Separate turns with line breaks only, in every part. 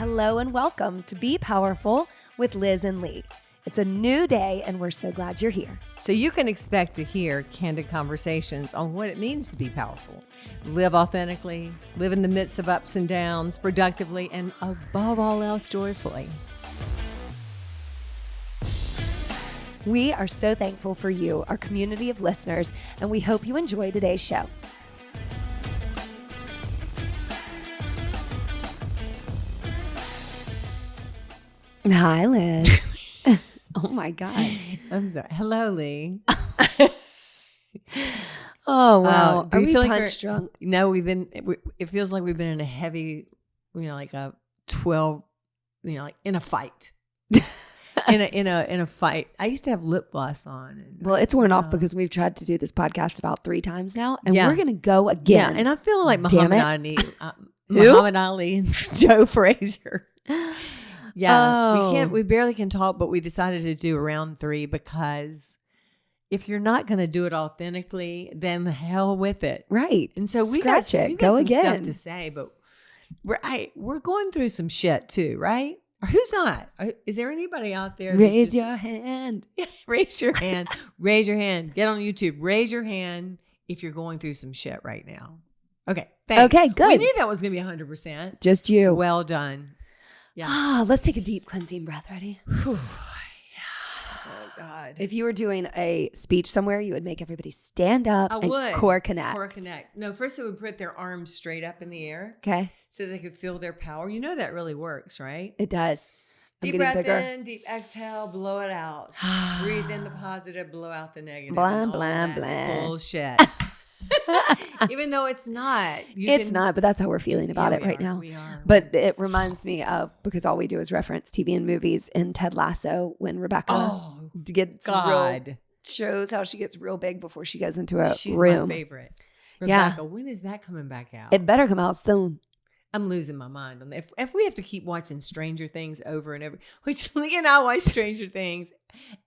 Hello and welcome to Be Powerful with Liz and Lee. It's a new day and we're so glad you're here.
So you can expect to hear candid conversations on what it means to be powerful. Live authentically, live in the midst of ups and downs, productively, and above all else, joyfully.
We are so thankful for you, our community of listeners, and we hope you enjoy today's show. Hi, Liz. Oh my God.
I'm sorry. Hello, Lee.
Oh, wow.
Do
Are
you
we
feel like
punch drunk?
No, it feels like we've been in a heavy, like a 12, like in a fight. in a fight. I used to have lip gloss on.
Well, it's worn off because we've tried to do this podcast about 3 times now, and we're going to go again.
Yeah, and I feel like
Damn
Muhammad Ali and Joe Frazier. Yeah,
Oh.
we barely can talk, but we decided to do round 3 because if you're not going to do it authentically, then the hell with it.
Right.
And so we
got
some stuff to say, but we're going through some shit too, right? Or who's not? Is there anybody out there?
Raise your hand.
Raise your hand. Raise your hand. Get on YouTube. Raise your hand if you're going through some shit right now. Okay. Thanks.
Okay, good.
We knew that was going to be 100%.
Just you.
Well done. Yeah.
Let's take a deep cleansing breath. Ready?
Oh, God.
If you were doing a speech somewhere, you would make everybody stand up and core connect.
Core connect. No, first they would put their arms straight up in the air.
Okay.
So they could feel their power. You know that really works, right?
It does.
Deep breath in, deep exhale, blow it out. Breathe in the positive, blow out the negative.
Blah, blah, blah.
Bullshit. Even though it's not.
Not, but that's how we're feeling about it right now.
We are.
But it reminds me of, because all we do is reference TV and movies, in Ted Lasso when Rebecca shows how she gets real big before she goes into a
She's
room.
My favorite. Rebecca, when is that coming back out?
It better come out soon.
I'm losing my mind on that. If we have to keep watching Stranger Things over and over, which Lee and I watch Stranger Things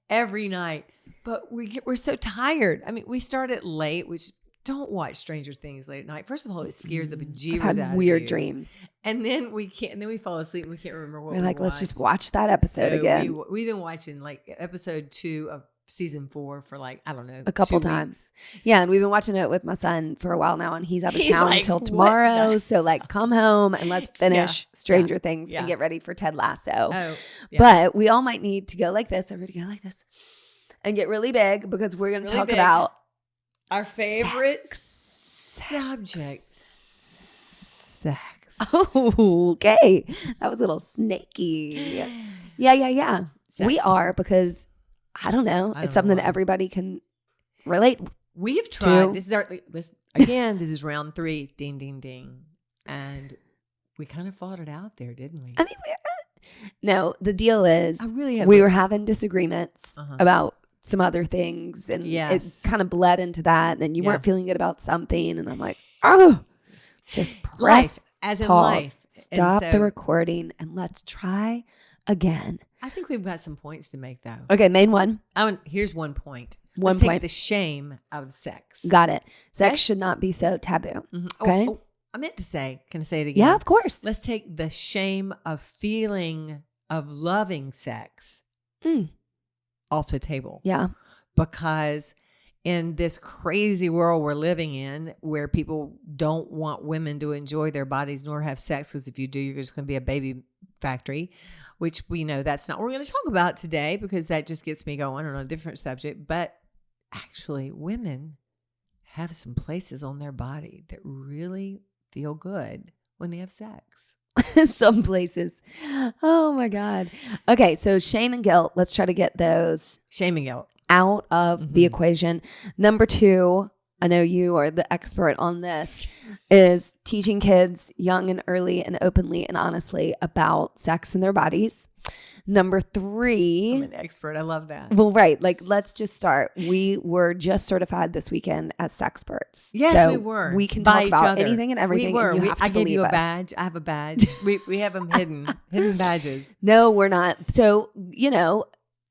every night, but we're so tired. I mean, we start it late, which don't watch Stranger Things late at night. First of all, it scares the bejeebers out of you.
I've had weird dreams.
And then we fall asleep and we can't remember what we
like, let's just watch that episode again.
We've been watching like episode 2 of season 4 for like, I don't know,
a couple times. Yeah. And we've been watching it with my son for a while now, and he's out of town until tomorrow. So like, come home and let's finish Stranger Things and get ready for Ted Lasso.
Oh, yeah.
But we all might need to go like this. Everybody go like this and get really big, because we're going to talk about
our favorite subject, sex.
Oh, okay. That was a little snaky. Yeah.
Sex.
We are, because I don't know. It's something that everybody can relate.
We've tried. This is round 3. Ding, ding, ding. And we kind of fought it out there, didn't we?
I mean, no, the deal is we were having disagreements about some other things, and it kind of bled into that. And then you weren't feeling good about something, and I'm like, just press
life, as in
pause,
life.
Stop the recording, and let's try again.
I think we've got some points to make, though.
Okay, main one.
Here's one point.
Let's
take the shame out of sex.
Got it. Sex should not be so taboo.
Mm-hmm.
Okay.
I meant to say, can I say it again?
Yeah, of course.
Let's take the shame of feeling of loving sex off the table.
Yeah.
Because in this crazy world we're living in, where people don't want women to enjoy their bodies nor have sex, because if you do, you're just going to be a baby factory, which we know that's not what we're going to talk about today, because that just gets me going on a different subject. But actually, women have some places on their body that really feel good when they have sex.
Some places. Oh my God. Okay, so shame and guilt. Let's try to get those
shame and guilt
out of the equation. Number 2, I know you are the expert on this, is teaching kids young and early and openly and honestly about sex and their bodies. Number 3.
I'm an expert. I love that.
Well, right. Like, let's just start. We were just certified this weekend as sexperts.
Yes,
so
we were.
We can talk about anything and everything.
We were.
And you have to
I gave you a
us.
badge. I have a badge. we have them hidden badges.
No, we're not. So,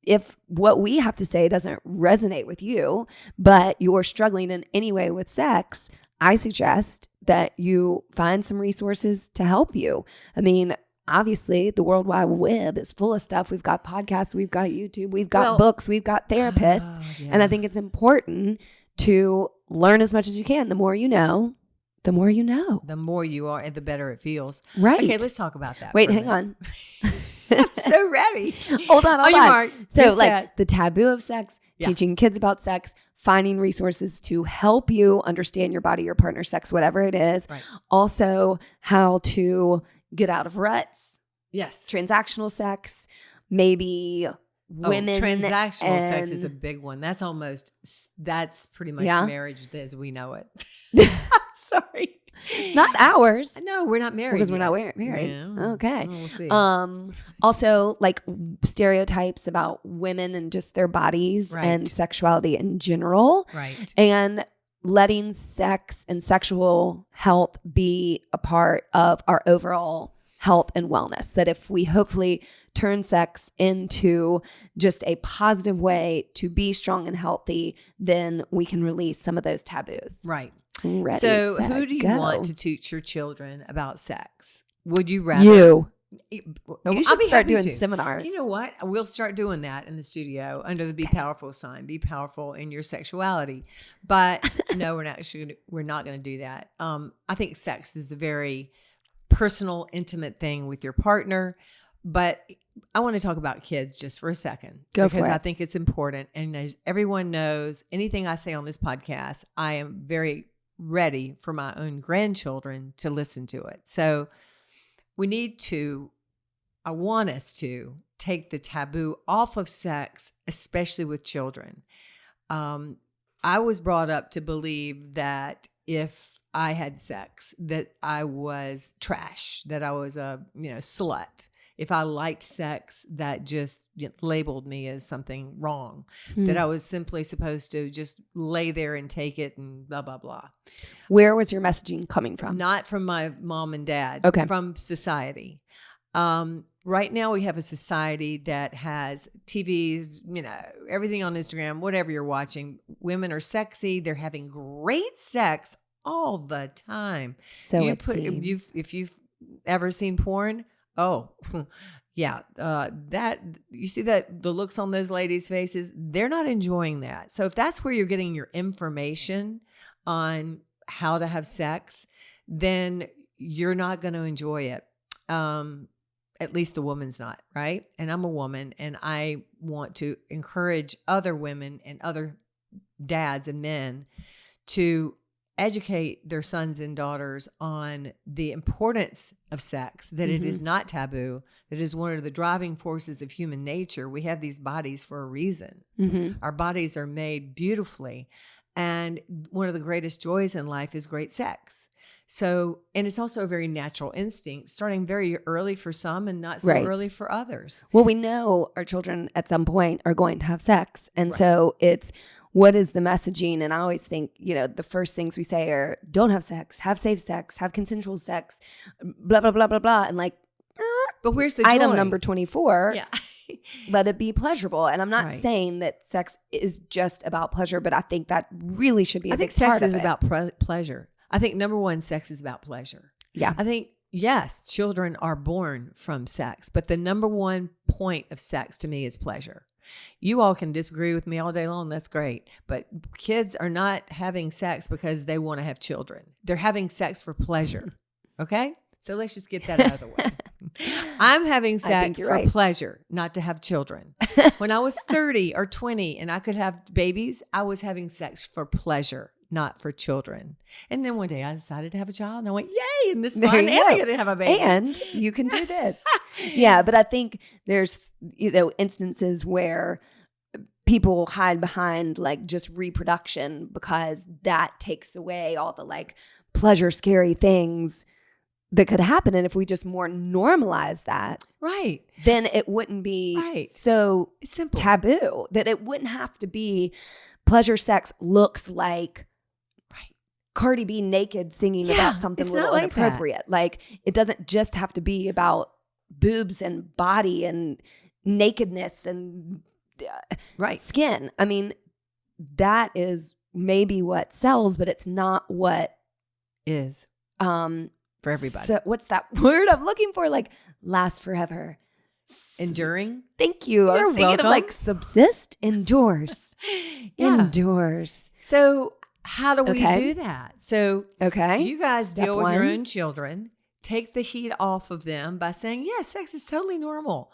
if what we have to say doesn't resonate with you, but you're struggling in any way with sex, I suggest that you find some resources to help you. I mean, obviously the World Wide Web is full of stuff. We've got podcasts, we've got YouTube, we've got
Well,
books, we've got therapists. And I think it's important to learn as much as you can. The more you know, the more you know.
The more you are, and the better it feels.
Right.
Okay, let's talk about that.
Wait, hang on.
I'm so ready.
Hold on.
Your mark.
So
Get
like
set.
the taboo of sex, teaching kids about sex, finding resources to help you understand your body, your partner's sex, whatever it is.
Right.
Also how to get out of ruts.
Yes.
Transactional sex, maybe women.
Transactional sex is a big one. That's pretty much marriage as we know it. Sorry.
Not ours.
No, we're not married.
Because we're not married.
Yeah.
Okay.
We'll see.
Also, like stereotypes about women and just their bodies and sexuality in general.
Right.
And letting sex and sexual health be a part of our overall health and wellness. That if we hopefully turn sex into just a positive way to be strong and healthy, then we can release some of those taboos.
Right.
Ready,
so
set,
who do you
go.
want to teach your children about sex? Would you rather?
You
I'll
should
be
start
happy
doing
to.
seminars.
You know what? We'll start doing that in the studio under the Be Powerful sign. Be powerful in your sexuality. But no, we're not going to do that. I think sex is a very personal, intimate thing with your partner. But I want to talk about kids just for a second.
Go for it.
Because I think it's important. And as everyone knows, anything I say on this podcast, I am very ready for my own grandchildren to listen to it. So I want us to take the taboo off of sex, especially with children. I was brought up to believe that if I had sex, that I was trash, that I was a slut. If I liked sex, that just labeled me as something wrong, that I was simply supposed to just lay there and take it and blah, blah, blah.
Where was your messaging coming from?
Not from my mom and dad, from society. Right now we have a society that has TVs, everything on Instagram, whatever you're watching. Women are sexy. They're having great sex all the time.
So
if you've ever seen porn, oh, yeah. That you see that the looks on those ladies' faces, they're not enjoying that. So if that's where you're getting your information on how to have sex, then you're not going to enjoy it. At least the woman's not, right? And I'm a woman, and I want to encourage other women and other dads and men to educate their sons and daughters on the importance of sex, that it is not taboo, that it is one of the driving forces of human nature. We have these bodies for a reason. Our bodies are made beautifully. And one of the greatest joys in life is great sex. So, and it's also a very natural instinct, starting very early for some and not so early for others.
Well, we know our children at some point are going to have sex. And so it's, what is the messaging? And I always think, the first things we say are don't have sex, have safe sex, have consensual sex, blah, blah, blah, blah, blah. And like,
but where's the
item
joy?
number 24?
Yeah.
Let it be pleasurable. And I'm not saying that sex is just about pleasure, but I think that really should be a big part of it.
I think sex is about pleasure. I think number one, sex is about pleasure.
Yeah.
I think, yes, children are born from sex, but the number one point of sex to me is pleasure. You all can disagree with me all day long. That's great. But kids are not having sex because they want to have children. They're having sex for pleasure. Okay? So let's just get that out of the way. I'm having sex for pleasure, not to have children. When I was 30 or 20 and I could have babies, I was having sex for pleasure, not for children. And then one day I decided to have a child and I went, yay, and this is fun. And I get to have a baby.
And you can do this. Yeah, but I think there's, instances where people hide behind like just reproduction because that takes away all the like pleasure, scary things that could happen. And if we just more normalize that, then it wouldn't be so
simple,
taboo, that it wouldn't have to be pleasure sex looks like Cardi B naked singing about something a little inappropriate. Like it doesn't just have to be about boobs and body and nakedness and skin. I mean, that is maybe what sells, but it's not what
is for everybody.
So what's that word I'm looking for? Like last forever.
Enduring.
Thank you. I
You're
was thinking of
welcome.
like subsist, endures,
Yeah.
endures.
So how do we
Okay.
do that? So
Okay.
you guys
Step
deal with your
one.
own children. Take the heat off of them by saying, yeah, sex is totally normal.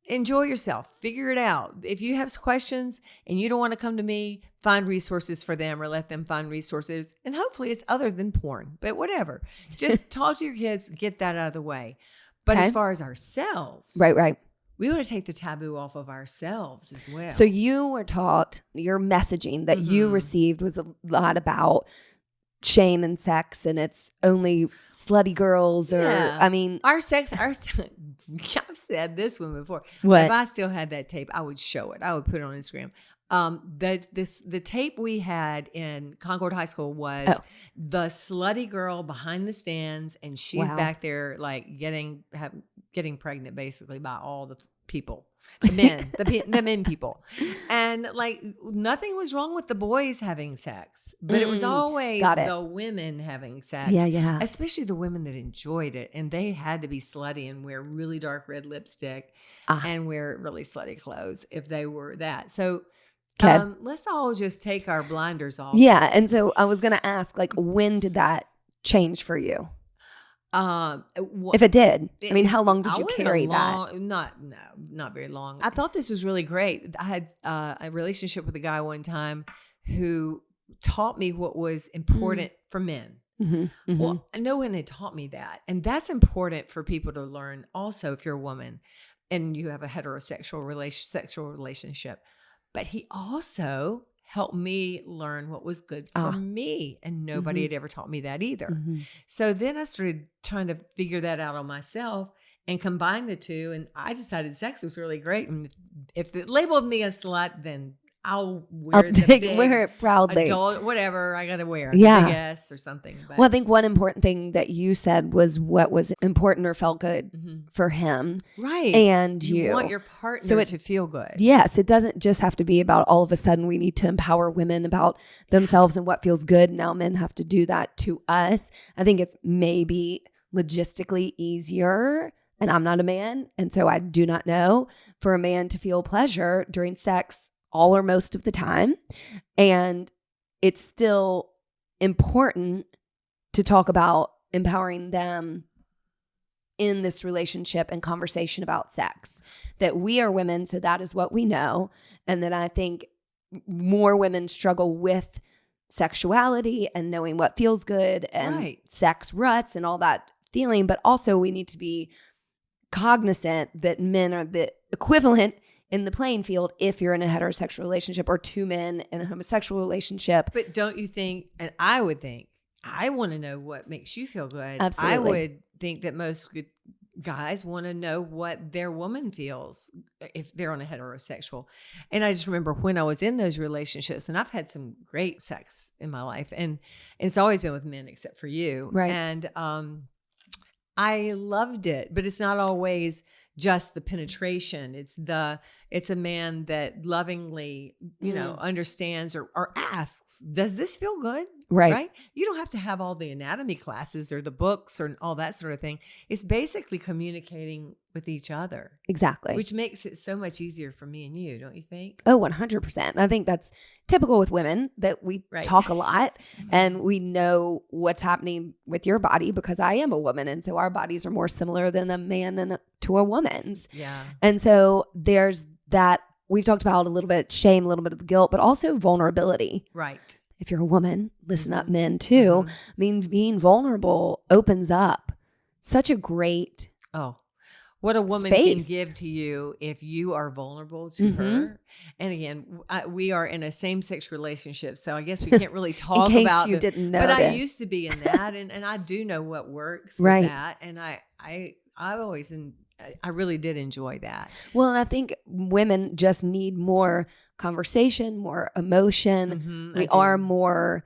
Enjoy yourself. Figure it out. If you have questions and you don't want to come to me, find resources for them or let them find resources. And hopefully it's other than porn, but whatever. Just talk to your kids, get that out of the way. But
Okay.
as far as ourselves,
Right.
we want to take the taboo off of ourselves as well.
So you were taught, your messaging that you
Mhm.
received was a lot about shame and sex, and it's only slutty girls or,
Yeah.
I mean,
I've said this one before.
what?
If I still had that tape, I would show it. I would put it on Instagram. The tape we had in Concord High School was the slutty girl behind the stands, and she's
Wow.
back there like getting pregnant basically by all the people, the men, the men people, and like nothing was wrong with the boys having sex, but it was always
Got it.
the women having sex.
Yeah.
Especially the women that enjoyed it, and they had to be slutty and wear really dark red lipstick and wear really slutty clothes if they were that. So let's all just take our blinders off.
Yeah. And so I was going to ask, like, when did that change for you? If it did, I mean, how long did you carry that?
Not very long. I thought this was really great. I had a relationship with a guy one time who taught me what was important for men.
Mm-hmm.
Well, no one had taught me that. And that's important for people to learn also if you're a woman and you have a heterosexual sexual relationship. But he also helped me learn what was good for me. And nobody had ever taught me that either.
Mm-hmm.
So then I started trying to figure that out on myself and combine the two. And I decided sex was really great. And if it labeled me a slut, then I'll wear
wear it proudly.
Adult, whatever I got to wear.
Yeah.
Big S or something. But,
Well, I think one important thing that you said was what was important or felt good for him.
Right.
And
you want your partner to feel good.
Yes. It doesn't just have to be about all of a sudden we need to empower women about themselves and what feels good. Now men have to do that to us. I think it's maybe logistically easier, and I'm not a man, and so I do not know, for a man to feel pleasure during sex all or most of the time. And it's still important to talk about empowering them in this relationship and conversation about sex, that we are women, so that is what we know. And that I think more women struggle with sexuality and knowing what feels good and sex ruts and all that feeling. But also we need to be cognizant that men are the equivalent in the playing field if you're in a heterosexual relationship, or two men in a homosexual relationship.
But don't you think, and I would think, I want to know what makes you feel good.
Absolutely.
I would think that most good guys want to know what their woman feels if they're on a heterosexual. And I just remember when I was in those relationships, and I've had some great sex in my life, and it's always been with men except for you.
Right.
And I loved it, but it's not always just the penetration. It's a man that lovingly, understands or asks, does this feel good? Right. You don't have to have all the anatomy classes or the books or all that sort of thing. It's basically communicating with each other.
Exactly.
Which makes it so much easier for me and you, don't you think?
Oh, 100%. I think that's typical with women, that we talk a lot and we know what's happening with your body because I am a woman. And so our bodies are more similar than a man to a woman's.
Yeah.
And so there's that. We've talked about a little bit shame, a little bit of guilt, but also vulnerability.
Right.
If you're a woman, listen up, men too. I mean, being vulnerable opens up such a great
what a woman
space.
Can give to you if you are vulnerable to her. And again, we are in a same-sex relationship, so I guess we can't really talk
in case
about
you didn't know.
But I used to be in that, and I do know what works with that. And I really did enjoy that.
Well, and I think women just need more conversation, more emotion. We are more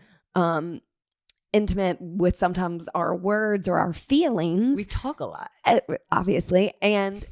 intimate with sometimes our words or our feelings.
We talk a lot.
Obviously. And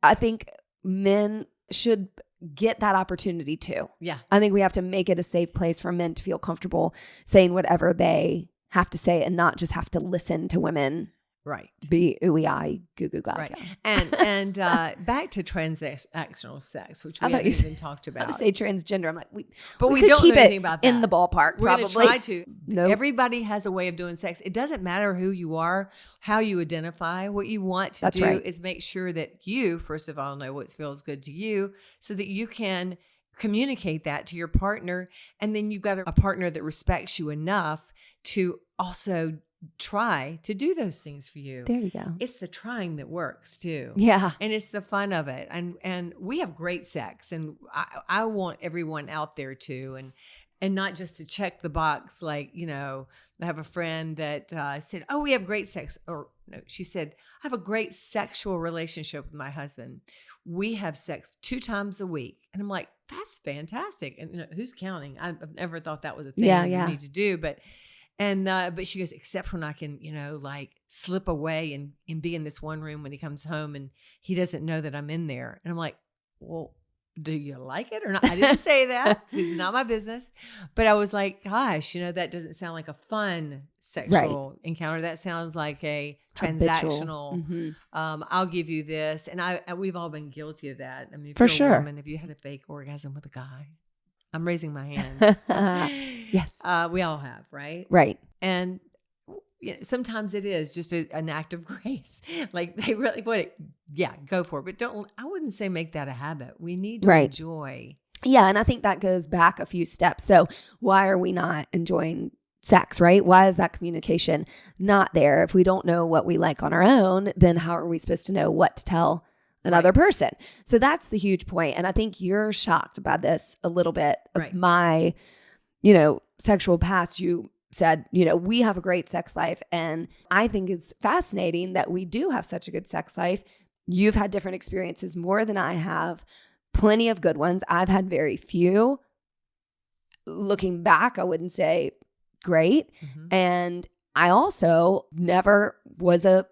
I think men should get that opportunity too.
Yeah.
I think we have to make it a safe place for men to feel comfortable saying whatever they have to say and not just have to listen to women
Right.
be ooey-eye, goo-goo gaga.
Right. And back to transactional sex, which we haven't even talked
I
about.
would say transgender. I'm like, we
don't
could keep
know anything
it
about that.
in the ballpark,
We're going to
probably.
try to.
Nope.
Everybody has a way of doing sex. It doesn't matter who you are, how you identify. What you want to
That's
do
right.
is make sure that you, first of all, know what feels good to you so that you can communicate that to your partner. And then you've got a partner that respects you enough to also try to do those things for you.
There you go.
It's the trying that works too.
Yeah.
And it's the fun of it. And we have great sex, and I want everyone out there too. And not just to check the box, like, you know, I have a friend that said, "Oh, we have great sex." Or no, she said, "I have a great sexual relationship with my husband. We have sex 2 times a week." And I'm like, that's fantastic. And you know, who's counting? I've never thought that was a thing that you need to do. But she goes, except when I can, you know, like slip away and be in this one room when he comes home and he doesn't know that I'm in there. And I'm like, well, do you like it or not? I didn't say that. This is not my business. But I was like, gosh, you know, that doesn't sound like a fun sexual encounter. That sounds like a transactional.
Mm-hmm.
I'll give you this. And we've all been guilty of that. I mean, if
For
you're
sure.
a woman, if you had a fake orgasm with a guy, I'm raising my hand.
Yes.
We all have, right?
Right.
And sometimes it is just an act of grace. Like they really want it. Yeah, go for it. But I wouldn't say make that a habit. We need to enjoy.
Yeah. And I think that goes back a few steps. So why are we not enjoying sex, right? Why is that communication not there? If we don't know what we like on our own, then how are we supposed to know what to tell another person? So that's the huge point. And I think you're shocked by this a little bit of my, you know, sexual past. You said, you know, we have a great sex life. And I think it's fascinating that we do have such a good sex life. You've had different experiences more than I have, plenty of good ones. I've had very few. Looking back, I wouldn't say great. Mm-hmm. And I also never was a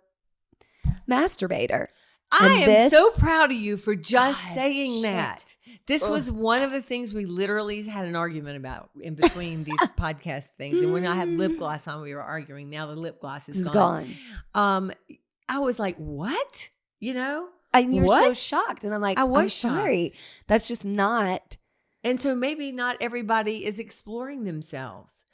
masturbator.
I am so proud of you for just saying that. This was one of the things we literally had an argument about in between these podcast things. And when I had lip gloss on, we were arguing. Now the lip gloss is gone. I was like, what? You know?
And you're so shocked. And I'm like, I'm sorry.
Shocked.
That's just not.
And so maybe not everybody is exploring themselves.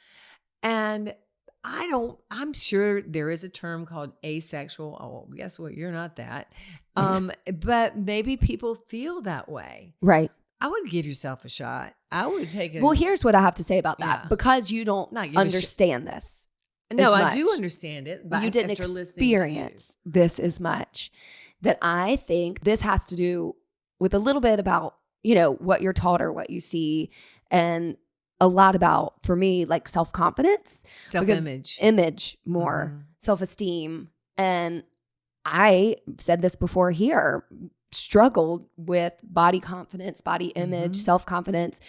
And I'm sure there is a term called asexual. Oh, guess what? You're not that. But maybe people feel that way.
Right.
I would give yourself a shot. I would take it.
Well, here's what I have to say about that. Because you don't understand this.
No, I do understand it. But
you didn't experience this as much. That I think this has to do with a little bit about, you know, what you're taught or what you see, and a lot about, for me, like self-confidence, image more, self-esteem. And I said this before here, struggled with body confidence, body image, self-confidence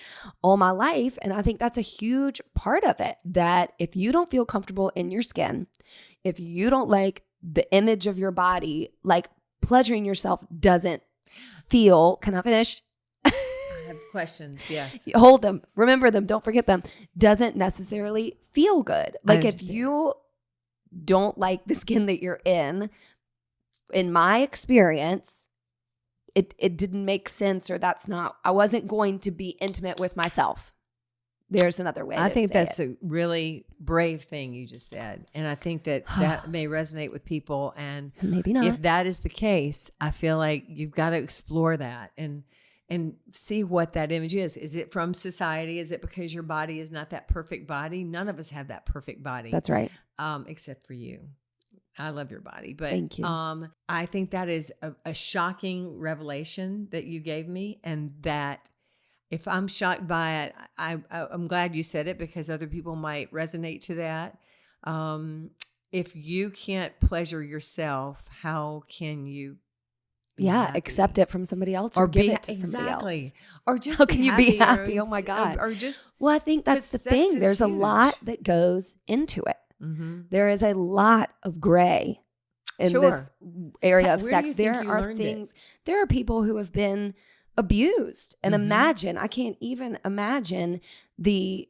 all my life. And I think that's a huge part of it, that if you don't feel comfortable in your skin, if you don't like the image of your body, like pleasuring yourself doesn't feel, can I finish?
Questions, yes.
Hold them, remember them, don't forget them. Doesn't necessarily feel good. Like if you don't like the skin that you're in my experience, it didn't make sense, or I wasn't going to be intimate with myself. There's another way.
I think that's a really brave thing you just said. And I think that may resonate with people. And
maybe not.
If that is the case, I feel like you've got to explore that and see what that image is. Is it from society? Is it because your body is not that perfect body? None of us have that perfect body.
That's right.
Except for you. I love your body. But
thank you.
I think that is a shocking revelation that you gave me. And that if I'm shocked by it, I'm glad you said it, because other people might resonate to that. If you can't pleasure yourself, how can you
accept it from somebody else, or give it to somebody else.
Or just
how can you be happy? Oh my God.
Or just,
well, I think that's the thing. There's huge. A lot that goes into it. Mm-hmm. There is a lot of gray in this area of sex. There are things, there are people who have been abused, and I can't even imagine the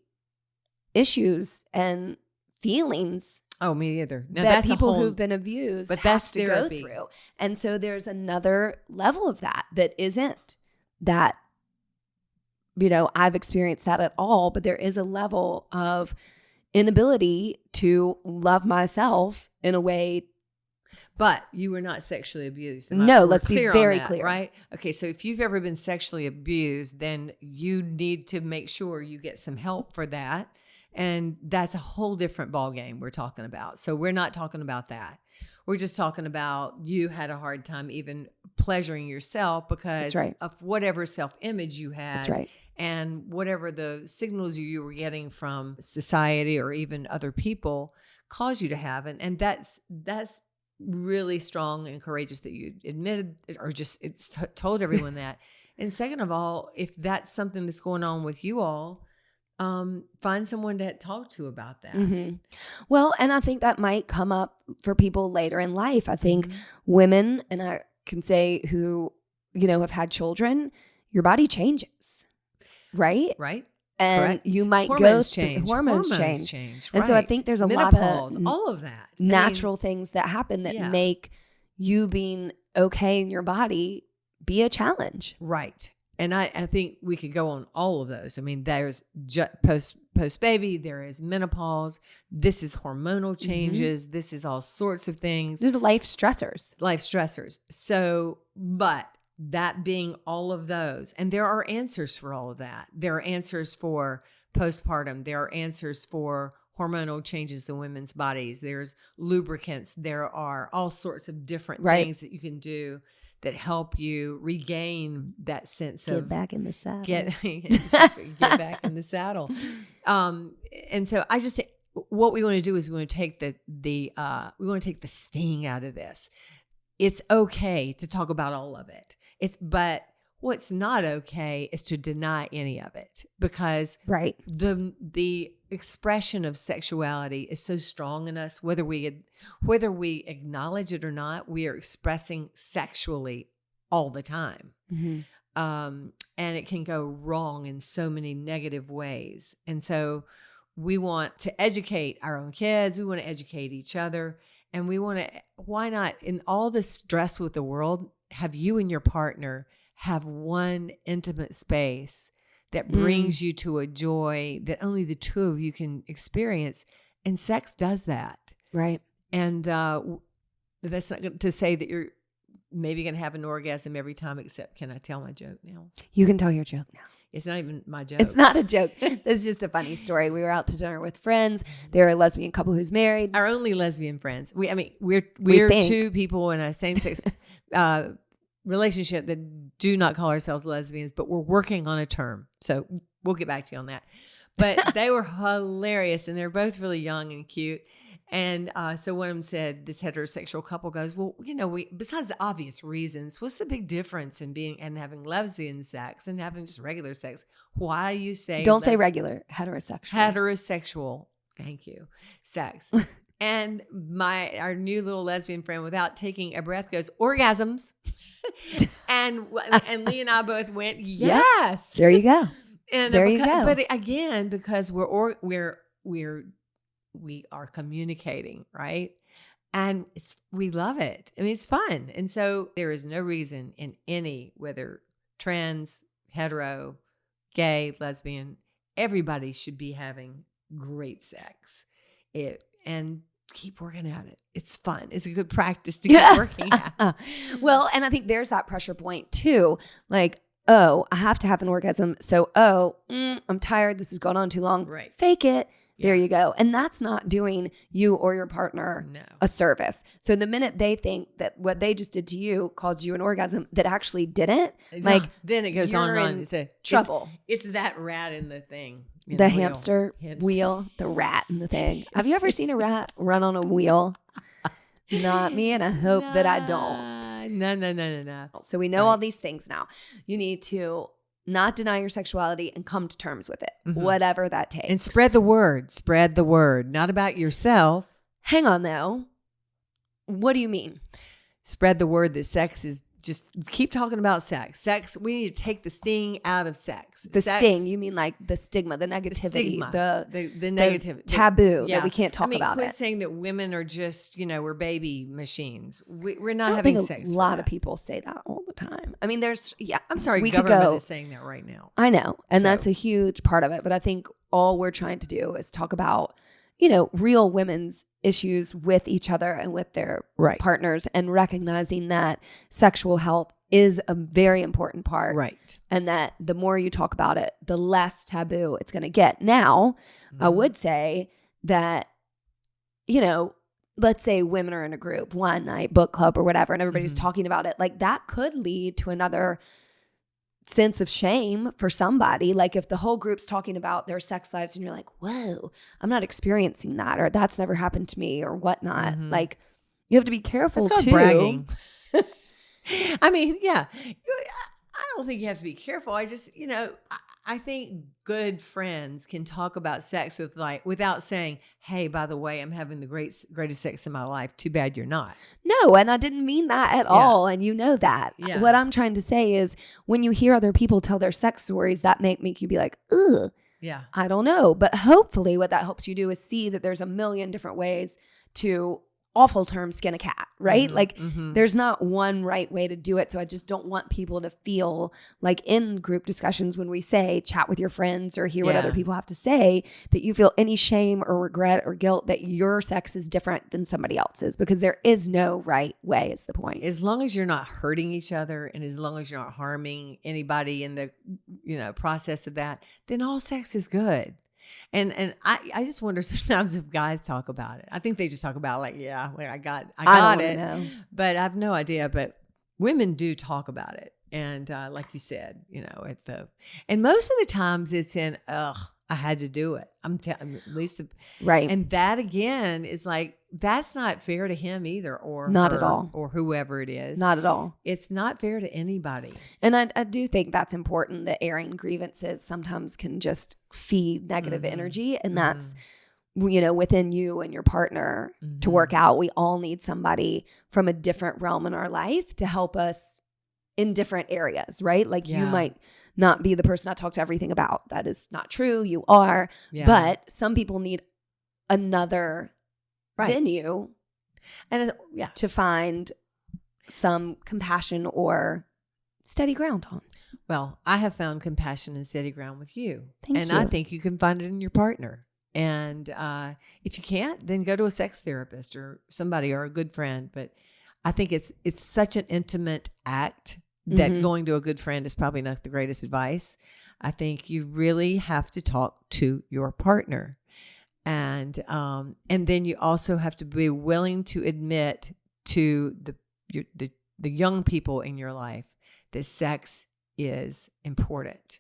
issues and feelings
Oh, me either. No,
that
that's
people who've been abused
but
have
that's
to
therapy.
go through. And so there's another level of that isn't that, I've experienced that at all, but there is a level of inability to love myself in a way.
But you were not sexually abused.
No,
we're
let's be
clear
very
on that,
clear.
right? Okay, so if you've ever been sexually abused, then you need to make sure you get some help for that. And that's a whole different ballgame we're talking about. So we're not talking about that. We're just talking about you had a hard time even pleasuring yourself because of whatever self-image you had.
That's right.
And whatever the signals you were getting from society or even other people caused you to have. And that's really strong and courageous that you admitted or just told everyone that. And second of all, if that's something that's going on with you all, find someone to talk to about that.
Mm-hmm. Well, and I think that might come up for people later in life. I think women, and I can say who, have had children, your body changes. Right?
Right.
And
correct.
you might
hormones
go
change.
through hormones change.
Right.
And so I think there's a
menopause,
lot of
all of that.
natural things that happen that make you being okay in your body be a challenge.
Right. And I think we could go on all of those. I mean, there's post baby, there is menopause. This is hormonal changes. Mm-hmm. This is all sorts of things.
There's life stressors.
So, but that being all of those, and there are answers for all of that. There are answers for postpartum. There are answers for hormonal changes in women's bodies. There's lubricants. There are all sorts of different things that you can do that help you regain that sense of
get back in the saddle.
Get back in the saddle. And so I just think what we want to do is we want to take the sting out of this. It's okay to talk about all of it. But what's not okay is to deny any of it, because the expression of sexuality is so strong in us, whether we acknowledge it or not. We are expressing sexually all the time. Mm-hmm. And it can go wrong in so many negative ways. And so we want to educate our own kids. We want to educate each other. And we want to, why not, in all the stress with the world, have you and your partner have one intimate space that brings you to a joy that only the two of you can experience. And sex does that. Right. And that's not to say that you're maybe going to have an orgasm every time, except, can I tell my joke now?
You can tell your joke now.
It's not even my joke.
It's not a joke. This is just a funny story. We were out to dinner with friends. They're a lesbian couple who's married.
Our only lesbian friends. We're two people in a same-sex relationship that do not call ourselves lesbians, but we're working on a term. So we'll get back to you on that. But they were hilarious, and they're both really young and cute. And so one of them said, this heterosexual couple goes, well, besides the obvious reasons, what's the big difference in being and having lesbian sex and having just regular sex? Why do you say
don't say regular, heterosexual.
Heterosexual, thank you, sex. And our new little lesbian friend, without taking a breath, goes, orgasms. and Lee and I both went, yes.
There you go.
And
there you go.
But again, because we are communicating, right? And we love it. I mean, it's fun. And so there is no reason in any, whether trans, hetero, gay, lesbian, everybody should be having great sex. And keep working at it. It's fun. It's a good practice to keep working at.
Well, and I think there's that pressure point too. Like, oh, I have to have an orgasm. So, I'm tired. This has gone on too long.
Right.
Fake it. There you go. And that's not doing you or your partner a service. So the minute they think that what they just did to you caused you an orgasm that actually didn't,
then it goes on and on. It's
trouble.
It's that rat in the thing.
The hamster wheel, the rat in the thing. Have you ever seen a rat run on a wheel? Not me, and I hope that I don't.
No.
So we know all these things now. You need to not deny your sexuality and come to terms with it, whatever that takes.
And spread the word. Spread the word. Not about yourself.
Hang on, though. What do you mean?
Spread the word that sex is just keep talking about sex. Sex, we need to take the sting out of sex.
The
sex,
sting, you mean like the stigma, the negativity,
the negative
taboo that we can't talk about
quit
it.
saying that women are just, we're baby machines. We're not
I
having
think
sex.
A lot of people say that all the time. I mean,
I'm sorry,
we
government is saying that right now.
I know. And that's a huge part of it. But I think all we're trying to do is talk about, real women's issues with each other and with their partners, and recognizing that sexual health is a very important part.
Right.
And that the more you talk about it, the less taboo it's going to get. Now, I would say that, let's say women are in a group, one night, book club or whatever, and everybody's talking about it. Like that could lead to another sense of shame for somebody. Like if the whole group's talking about their sex lives and you're like, whoa, I'm not experiencing that, or that's never happened to me or whatnot. Like you have to be careful too.
Bragging. I mean, yeah, I don't think you have to be careful. I just, I think good friends can talk about sex without saying, hey, by the way, I'm having the greatest sex in my life. Too bad you're not.
No, and I didn't mean that at all. And you know that.
Yeah.
What I'm trying to say is when you hear other people tell their sex stories, that make you be like, ugh.
Yeah.
I don't know. But hopefully what that helps you do is see that there's a million different ways to, awful term, skin a cat, right? There's not one right way to do it. So I just don't want people to feel like in group discussions when we say chat with your friends or hear what other people have to say, that you feel any shame or regret or guilt that your sex is different than somebody else's, because there is no right way is the point.
As long as you're not hurting each other and as long as you're not harming anybody in the process of that, then all sex is good. And I just wonder sometimes if guys talk about it. I think they just talk about I got it,
know.
But I have no idea. But women do talk about it, and like you said, and most of the times it's in I had to do it. At least
right.
And that again is that's not fair to him either, or
not
her,
at all,
or whoever it is.
Not at all.
It's not fair to anybody.
And I do think that's important, that airing grievances sometimes can just feed negative energy. And that's, within you and your partner to work out. We all need somebody from a different realm in our life to help us in different areas, right? You might not be the person I talk to everything about. That is not true. You are. Yeah. But some people need another venue and to find some compassion or steady ground on.
Well, I have found compassion and steady ground with you.
Thank you.
I think you can find it in your partner. And if you can't, then go to a sex therapist or somebody or a good friend. But I think it's such an intimate act that going to a good friend is probably not the greatest advice. I think you really have to talk to your partner. And then you also have to be willing to admit to the young people in your life that sex is important.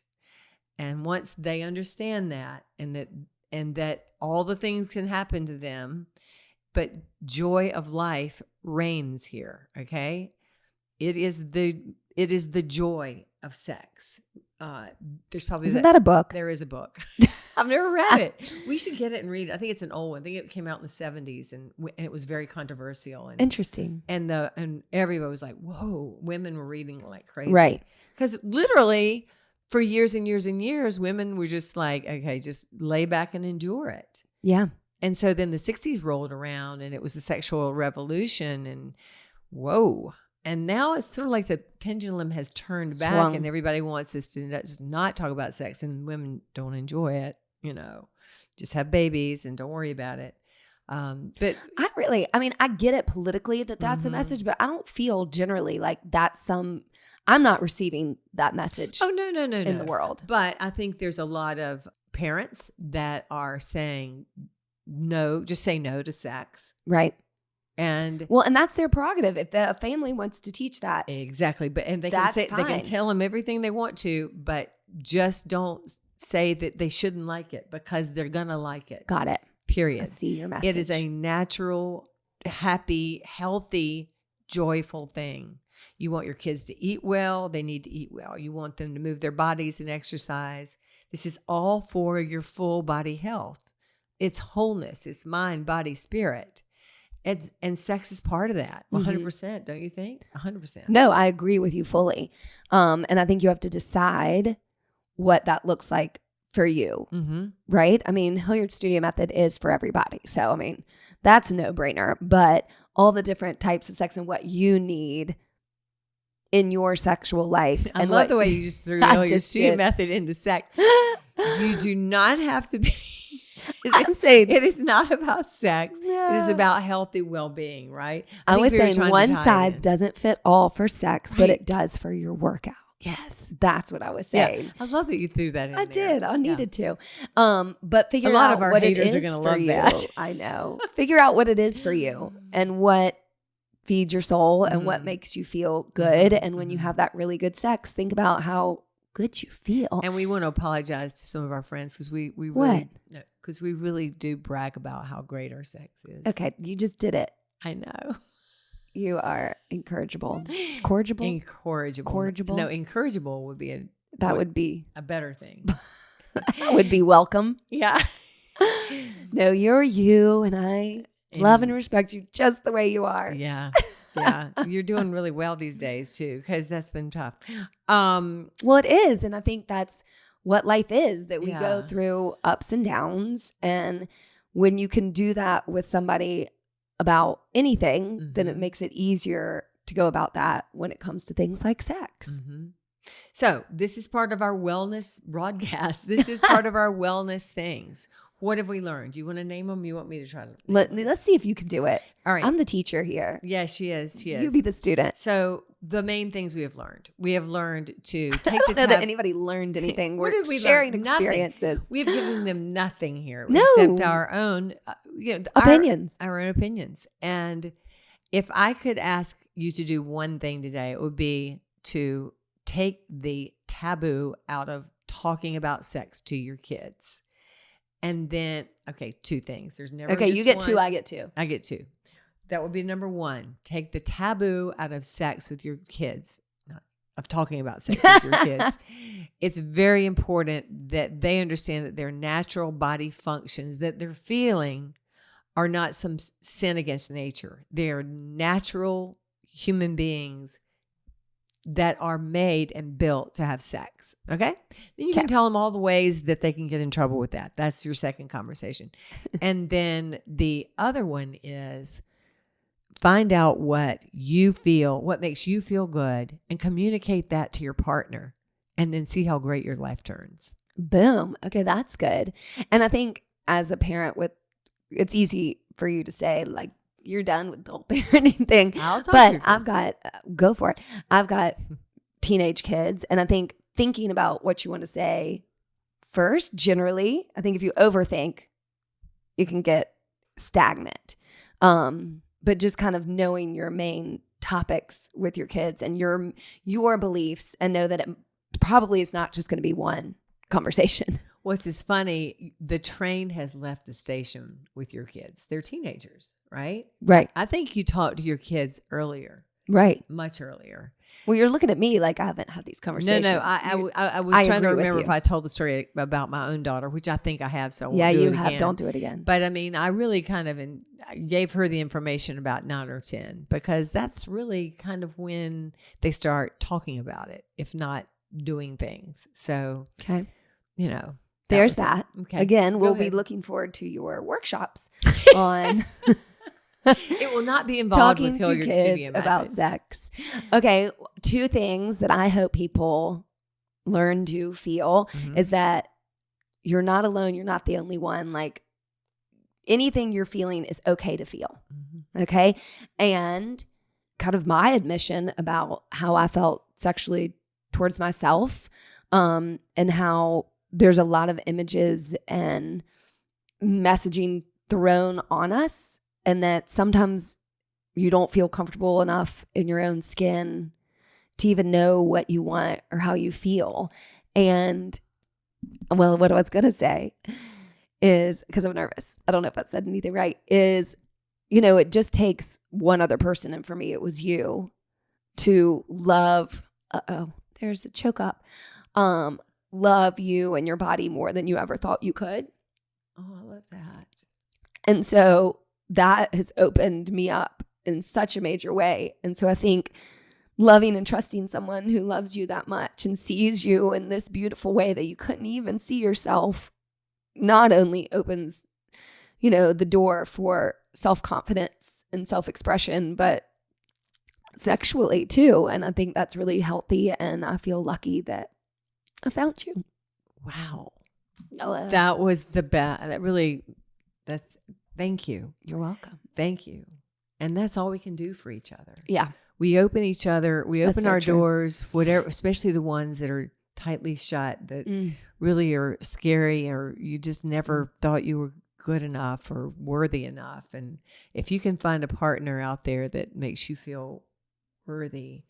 And once they understand that, and that all the things can happen to them, but joy of life reigns here. Okay, it is the joy of sex. There's probably
Isn't that a book?
There is a book. I've never read it. We should get it and read it. I think it's an old one. I think it came out in the 70s, and it was very controversial. And,
interesting.
And everybody was like, "Whoa!" Women were reading like crazy,
right?
Because literally, for years and years and years, women were just like, "Okay, just lay back and endure it."
Yeah.
And so then the 60s rolled around, and it was the sexual revolution, and whoa. And now it's sort of like the pendulum has turned back, and everybody wants us to just not talk about sex, and women don't enjoy it, just have babies and don't worry about it. But
I get it politically that's a message, but I don't feel generally like I'm not receiving that message.
Oh, no.
In the world.
But I think there's a lot of parents that are saying no, just say no to sex.
Right.
And
that's their prerogative. If the family wants to teach that.
Exactly. But they can tell them everything they want to, but just don't say that they shouldn't like it, because they're going to like it.
Got it.
Period.
I see your message.
It is a natural, happy, healthy, joyful thing. You want your kids to eat well. They need to eat well. You want them to move their bodies and exercise. This is all for your full body health. It's wholeness. It's mind, body, spirit. And sex is part of that. 100%, don't you think? 100%.
No, I agree with you fully. And I think you have to decide what that looks like for you, right? I mean, Hilliard Studio Method is for everybody. So, I mean, that's a no-brainer. But all the different types of sex and what you need in your sexual life.
I
and
love
what,
the way you just threw Hilliard Studio Method into sex. You do not have to be.
I'm saying
it is not about sex.
No.
It is about healthy well-being, right?
I
think
was
we were
saying
trying to
one
tie it
size
in.
doesn't fit all for sex, but
Right.
it does for your workout.
Yes.
That's what I was saying.
Yeah. I love that you threw that in
I
there.
did. I needed to. But figure
A lot
out
of our
what it
haters are
is
gonna
for
love
you.
that.
I know. Figure out what it is for you and what feeds your soul and what makes you feel good. And when you have that really good sex, think about how good you feel.
And we want to apologize to some of our friends because we
What?
really do brag about how great our sex is.
Okay, you just did it.
I know.
You are incorrigible. Corrigible?
Incorrigible.
Corrigible?
No, incorrigible would be
That would be
a better thing.
that would be welcome.
Yeah.
No, you're you, and I love and respect you just the way you are.
Yeah. Yeah. You're doing really well these days too, because that's been tough.
Well, it is. And I think that's what life is, that we go
Yeah.
through ups and downs. And when you can do that with somebody about anything, then it makes it easier to go about that when it comes to things like sex.
So this is part of our wellness broadcast. This is part of our wellness things. What have we learned? You want to name them? You want me to try to?
Let's see if you can do it.
All right.
I'm the teacher here.
Yeah, she is. She is.
You be the student.
So the main things we have learned to take
I
the
don't know that
time.
anybody learned anything.
What
We're
did we
sharing
learn? Nothing.
experiences.
We've given them nothing here
No.
except our own
Opinions.
Our own opinions. And if I could ask you to do one thing today, it would be to take the taboo out of talking about sex to your kids. And then, okay, two things. There's never
Okay,
just
you get
one.
two, I get two.
I get two. That would be number one. Take the taboo out of sex with your kids, not of talking about sex with your kids. It's very important that they understand that their natural body functions that they're feeling are not some sin against nature. They are natural human beings that are made and built to have sex. Okay? Then you can tell them all the ways that they can get in trouble with that. That's your second conversation. And then the other one is find out what you feel, what makes you feel good, and communicate that to your partner. And then see how great your life turns.
Boom. Okay, that's good. And I think as a parent, it's easy for you to say, like, you're done with the whole parenting thing.
I'll talk to
but
your
I've
kids.
got, go for it. I've got teenage kids. And I think thinking about what you want to say first, generally, I think if you overthink, you can get stagnant. But just kind of knowing your main topics with your kids and your beliefs, and know that it probably is not just going to be one conversation.
What's is funny, the train has left the station with your kids. They're teenagers, right?
Right.
I think you talked to your kids earlier,
Right.
much earlier.
Well, you're looking at me like I haven't had these conversations.
No, I was
I
trying to
agree with
remember
you.
if I told the story about my own daughter, which I think I have. So I won't
Yeah,
do
you
it
have.
again.
Don't do it again.
But I mean, I really kind of gave her the information about 9 or 10 because that's really kind of when they start talking about it, if not doing things. So,
Okay.
you know.
There's
was it.
that.
Okay.
Again,
Go
we'll be
ahead.
looking forward to your workshops on
It will not be involved
talking
with
to
Hilliard
kids
Studio
about
Method.
sex. Okay, two things that I hope people learn to feel is that you're not alone. You're not the only one. Like, anything you're feeling is okay to feel. Okay. And kind of my admission about how I felt sexually towards myself, and how there's a lot of images and messaging thrown on us, and that sometimes you don't feel comfortable enough in your own skin to even know what you want or how you feel. And well, what I was going to say is, because I'm nervous, I don't know if I said anything right, is, it just takes one other person. And for me, it was you, to love, there's a choke up, love you and your body more than you ever thought you could.
Oh, I love that.
And so that has opened me up in such a major way. And so I think loving and trusting someone who loves you that much and sees you in this beautiful way that you couldn't even see yourself not only opens, the door for self-confidence and self-expression, but sexually too. And I think that's really healthy. And I feel lucky that I found you.
Wow.
Oh,
That was the best. Thank you.
You're welcome.
Thank you. And that's all we can do for each other.
Yeah.
We open each other. We
That's
open
so
our
true.
doors, whatever, especially the ones that are tightly shut that really are scary, or you just never thought you were good enough or worthy enough. And if you can find a partner out there that makes you feel worthy,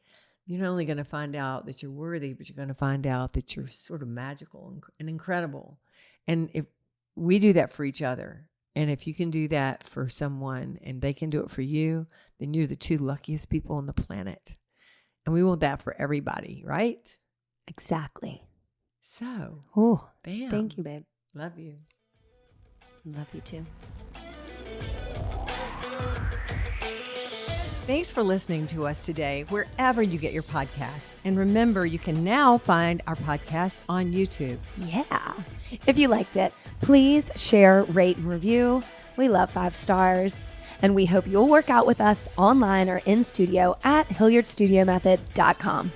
you're not only going to find out that you're worthy, but you're going to find out that you're sort of magical and incredible. And if we do that for each other, and if you can do that for someone and they can do it for you, then you're the two luckiest people on the planet. And we want that for everybody, right?
Exactly.
So,
Oh,
bam.
thank you, babe.
Love you.
Love you too.
Thanks for listening to us today, wherever you get your podcasts. And remember, you can now find our podcast on YouTube.
Yeah. If you liked it, please share, rate, and review. We love 5 stars. And we hope you'll work out with us online or in studio at HilliardStudioMethod.com.